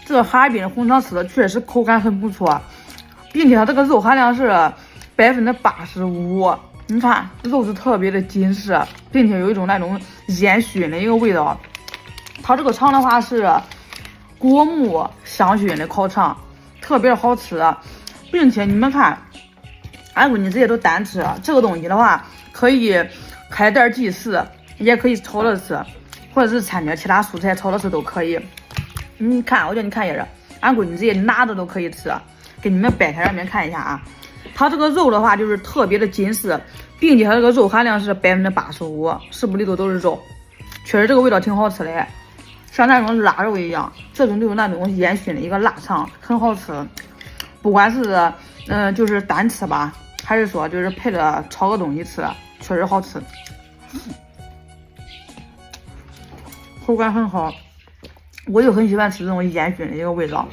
这个哈尔滨的红肠吃的确实口感很不错，并且它这个肉含量是85%，你看肉是特别的紧实，并且有一种那种烟熏的一个味道。它这个肠的话是果木香熏的烤肠，特别好吃，并且你们看，俺闺女这些都单吃，这个东西的话可以开袋即食，也可以炒着吃，或者是掺点其他蔬菜炒着吃都可以。你看，我叫你看一下，俺闺女这些拿着都可以吃，给你们掰开让你们看一下啊。它这个肉的话就是特别的紧实，并且它这个肉含量是85%，是不里头都是肉，确实这个味道挺好吃的，像那种腊肉一样。这种就是那种烟熏的一个腊肠，很好吃。不管是就是单吃吧，还是说就是配着炒个东西吃，确实好吃，口感很好。我就很喜欢吃这种烟熏的一个味道。